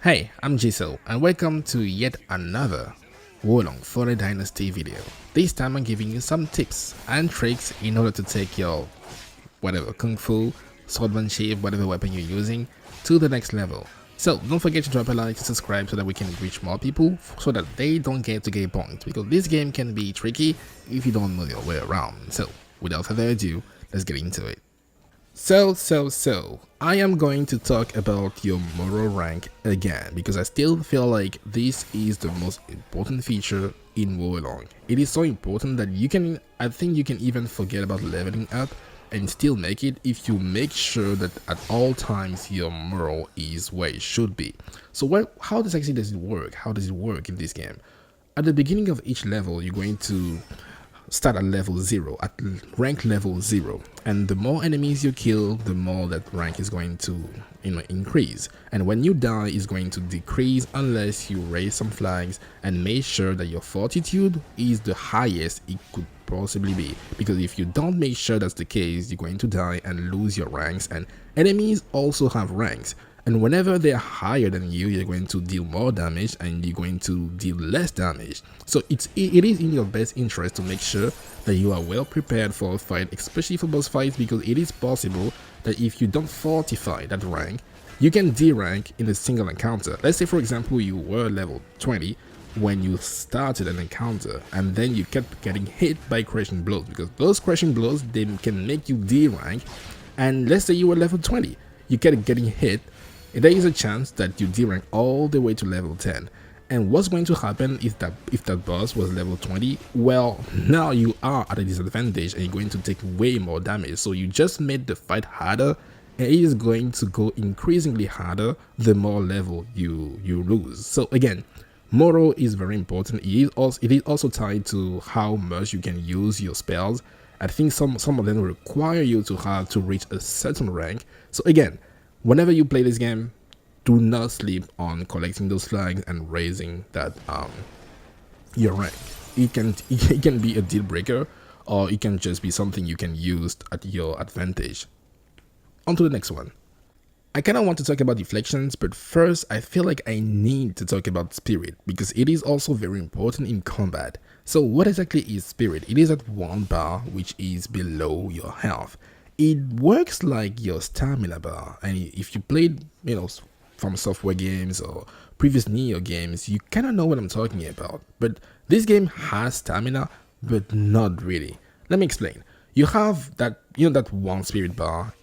Hey, I'm Jiso and welcome to yet another Wolong for the Dynasty video. This time I'm giving you some tips and tricks in order to take your whatever kung fu, swordsmanship, whatever weapon you're using to the next level. So don't forget to drop a like and subscribe so that we can reach more people so that they don't get to get points, because this game can be tricky if you don't know your way around. So without further ado, let's get into it. So, I am going to talk about your moral rank again because I still feel like this is the most important feature in Wolong. It is so important that I think you can even forget about leveling up and still make it if you make sure that at all times your moral is where it should be. So how does it work? How does it work in this game? At the beginning of each level, you're going to start at level 0, at rank level 0, and the more enemies you kill, the more that rank is going to increase, and when you die is going to decrease unless you raise some flags and make sure that your fortitude is the highest it could possibly be, because if you don't make sure that's the case, you're going to die and lose your ranks. And enemies also have ranks, and whenever they're higher than you, you're going to deal more damage and you're going to deal less damage. So it is in your best interest to make sure that you are well prepared for a fight, especially for boss fights, because it is possible that if you don't fortify that rank, you can derank in a single encounter. Let's say, for example, you were level 20 when you started an encounter and then you kept getting hit by crushing blows, because those crushing blows, they can make you derank. And let's say you were level 20, you kept getting hit, there is a chance that you derank all the way to level 10. And what's going to happen is that if that boss was level 20, well, now you are at a disadvantage and you're going to take way more damage. So you just made the fight harder, and it is going to go increasingly harder the more level you lose. So again, moral is very important. It is also tied to how much you can use your spells. I think some of them require you to have to reach a certain rank. So again, whenever you play this game, do not sleep on collecting those flags and raising that your rank. It can be a deal breaker, or it can just be something you can use at your advantage. On to the next one. I kind of want to talk about deflections, but first I feel like I need to talk about spirit because it is also very important in combat. So what exactly is spirit? It is at 1 bar, which is below your health. It works like your stamina bar, and if you played, from software games or previous Neo games, you kind of know what I'm talking about. But this game has stamina, but not really. Let me explain. You have that, that 1 spirit bar.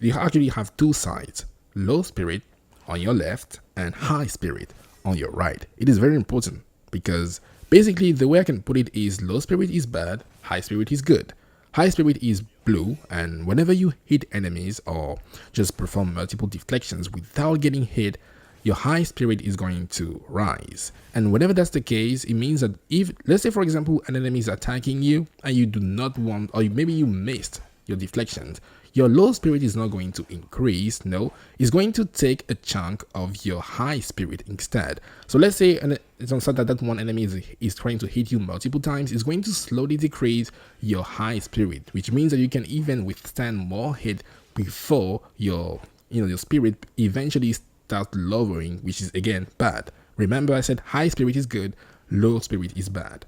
You actually have 2 sides: low spirit on your left and high spirit on your right. It is very important because basically the way I can put it is low spirit is bad, high spirit is good. High spirit is blue, and whenever you hit enemies or just perform multiple deflections without getting hit, your high spirit is going to rise. And whenever that's the case, it means that if, let's say for example, an enemy is attacking you and you do not want, or maybe you missed your deflections, your low spirit is not going to increase. No, it's going to take a chunk of your high spirit instead. So let's say it's on side that one enemy is trying to hit you multiple times. It's going to slowly decrease your high spirit, which means that you can even withstand more hit before your spirit eventually starts lowering, which is again bad. Remember, I said high spirit is good, low spirit is bad.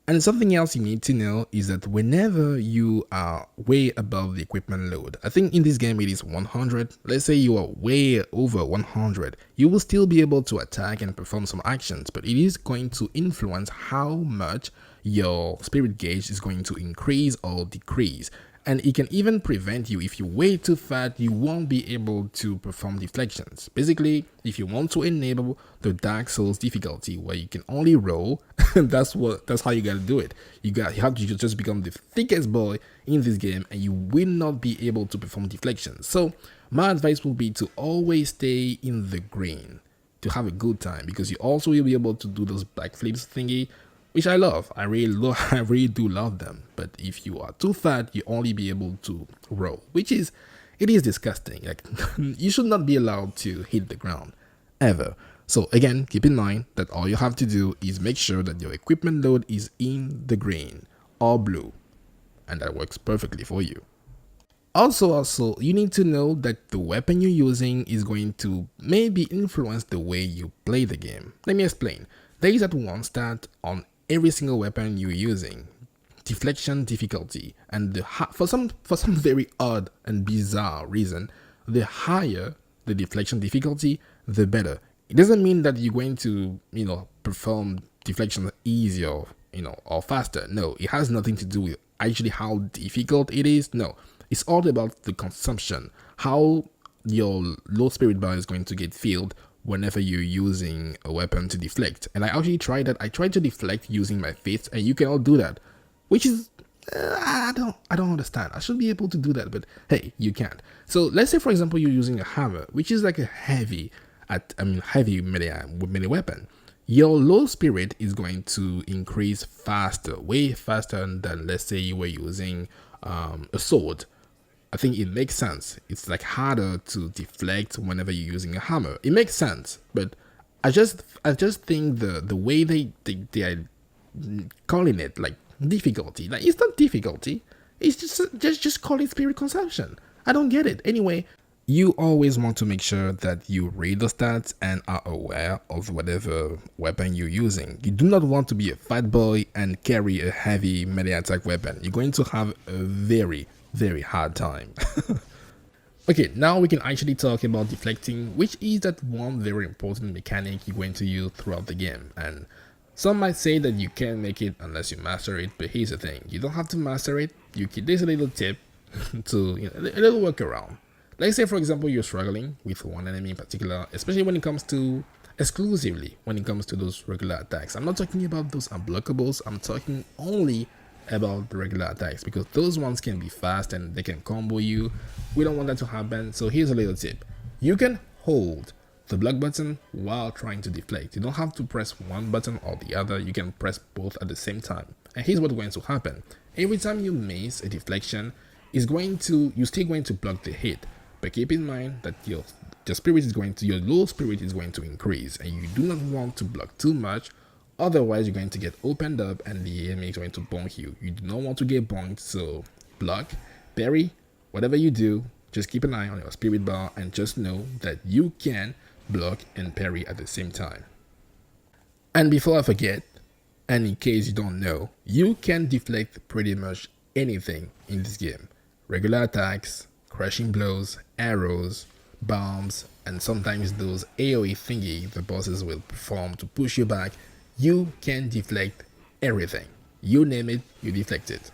And something else you need to know is that whenever you are way above the equipment load, I think in this game it is 100, let's say you are way over 100, you will still be able to attack and perform some actions, but it is going to influence how much your spirit gauge is going to increase or decrease. And it can even prevent you, if you're way too fat, you won't be able to perform deflections. Basically, if you want to enable the Dark Souls difficulty where you can only roll, that's how you gotta do it. You have to just become the thickest boy in this game and you will not be able to perform deflections. So my advice will be to always stay in the green to have a good time, because you also will be able to do those backflips thingy, which I love. I really do love them. But if you are too fat, you only be able to roll, it is disgusting. Like you should not be allowed to hit the ground ever. So again, keep in mind that all you have to do is make sure that your equipment load is in the green or blue, and that works perfectly for you. Also, you need to know that the weapon you're using is going to maybe influence the way you play the game. Let me explain. There is at one stat on every single weapon you're using, deflection difficulty, and for some very odd and bizarre reason, the higher the deflection difficulty, the better. It doesn't mean that you're going to, perform deflection easier, or faster. No, it has nothing to do with actually how difficult it is. No, it's all about the consumption, how your low spirit bar is going to get filled whenever you're using a weapon to deflect. And I actually tried that. I tried to deflect using my fists, and you cannot do that, which is I don't understand. I should be able to do that, but hey, you can't. So let's say, for example, you're using a hammer, which is like a heavy melee weapon. Your low spirit is going to increase faster, way faster than, let's say, you were using a sword. I think it makes sense. It's like harder to deflect whenever you're using a hammer. It makes sense, but I just think the way they are calling it like difficulty, like it's not difficulty. It's just call it spirit consumption. I don't get it. Anyway, you always want to make sure that you read the stats and are aware of whatever weapon you're using. You do not want to be a fat boy and carry a heavy melee attack weapon. You're going to have a very, very hard time. Okay, now we can actually talk about deflecting, which is that one very important mechanic you're going to use throughout the game. And some might say that you can't make it unless you master it, but here's the thing: you don't have to master it. There's a little tip to a little workaround. Let's say, for example, you're struggling with one enemy in particular, especially exclusively when it comes to those regular attacks. I'm not talking about those unblockables. I'm talking only about the regular attacks, because those ones can be fast and they can combo you. We don't want that to happen. So here's a little tip: you can hold the block button while trying to deflect. You don't have to press one button or the other. You can press both at the same time. And here's what's going to happen: every time you miss a deflection, you're still going to block the hit. But keep in mind that your low spirit is going to increase, and you do not want to block too much. Otherwise, you're going to get opened up and the enemy is going to bonk you. You do not want to get bonked, so block, parry, whatever you do, just keep an eye on your spirit bar and just know that you can block and parry at the same time. And before I forget, and in case you don't know, you can deflect pretty much anything in this game. Regular attacks, crushing blows, arrows, bombs, and sometimes those AoE thingy the bosses will perform to push you back. You can deflect everything. You name it, you deflect it.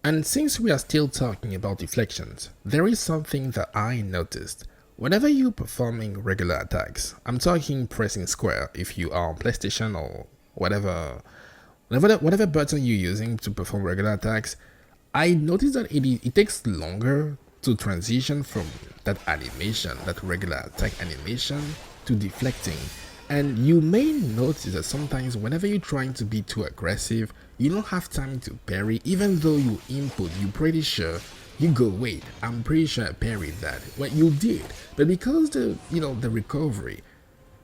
And since we are still talking about deflections, there is something that I noticed. Whenever you're performing regular attacks, I'm talking pressing square if you are on PlayStation or whatever button you're using to perform regular attacks, I noticed that it takes longer to transition from that animation, that regular attack animation, to deflecting. And you may notice that sometimes whenever you're trying to be too aggressive, you don't have time to parry. Even though you input, you're pretty sure, you go, wait, I'm pretty sure I parried that. Well, you did, but because the recovery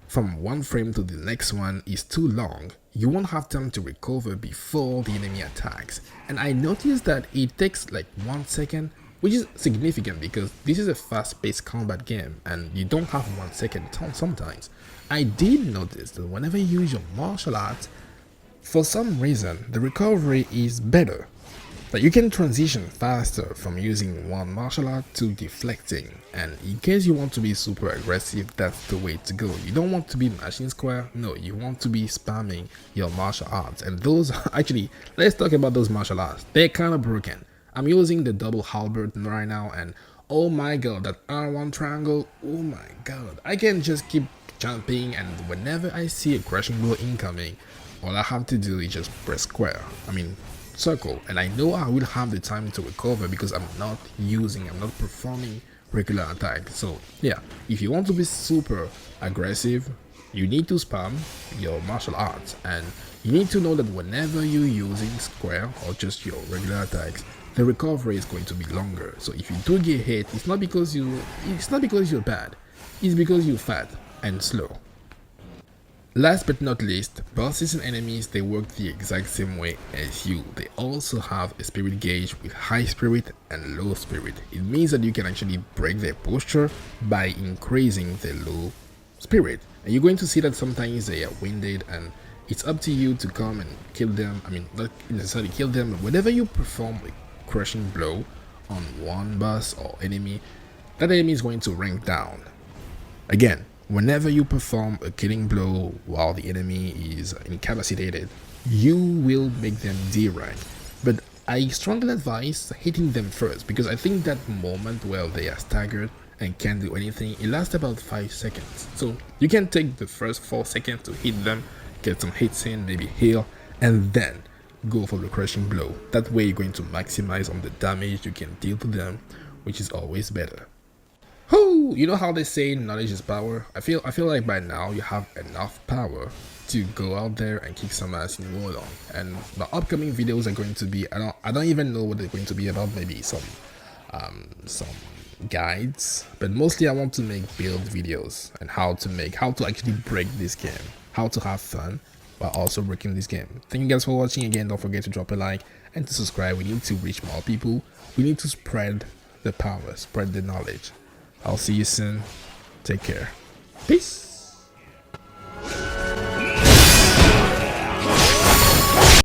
from one frame to the next one is too long, you won't have time to recover before the enemy attacks. And I noticed that it takes like 1 second, which is significant because this is a fast-paced combat game and you don't have 1 second sometimes. I did notice that whenever you use your martial arts, for some reason the recovery is better. But you can transition faster from using one martial art to deflecting, and in case you want to be super aggressive, that's the way to go. You don't want to be mashing square, no, you want to be spamming your martial arts. And those, actually, let's talk about those martial arts. They're kind of broken. I'm using the double halberd right now, and oh my god, that R1 triangle, oh my god, I can just keep jumping, and whenever I see a crushing blow incoming, all I have to do is just press circle, and I know I will have the time to recover because I'm not performing regular attack. So yeah, if you want to be super aggressive, you need to spam your martial arts, and you need to know that whenever you're using square or just your regular attacks, the recovery is going to be longer. So if you do get hit, it's not because you're bad, it's because you're fat and slow. Last but not least, bosses and enemies, they work the exact same way as you. They also have a spirit gauge with high spirit and low spirit. It means that you can actually break their posture by increasing their low spirit. And you're going to see that sometimes they are winded, and it's up to you to come and kill them. I mean, not necessarily kill them, but whenever you perform a crushing blow on one boss or enemy, that enemy is going to rank down. Again, whenever you perform a killing blow while the enemy is incapacitated, you will make them D rank. But I strongly advise hitting them first, because I think that moment where they are staggered and can't do anything, it lasts about 5 seconds. So you can take the first 4 seconds to hit them, get some hits in, maybe heal, and then go for the crushing blow. That way you're going to maximize on the damage you can deal to them, which is always better. Whoo! You know how they say knowledge is power? I feel like by now you have enough power to go out there and kick some ass in Warlong. And the upcoming videos are going to be, I don't even know what they're going to be about. Maybe some guides, but mostly I want to make build videos and how to actually break this game, how to have fun while also breaking this game. Thank you guys for watching. Again, don't forget to drop a like and to subscribe. We need to reach more people. We need to spread the power, spread the knowledge. I'll see you soon. Take care. Peace.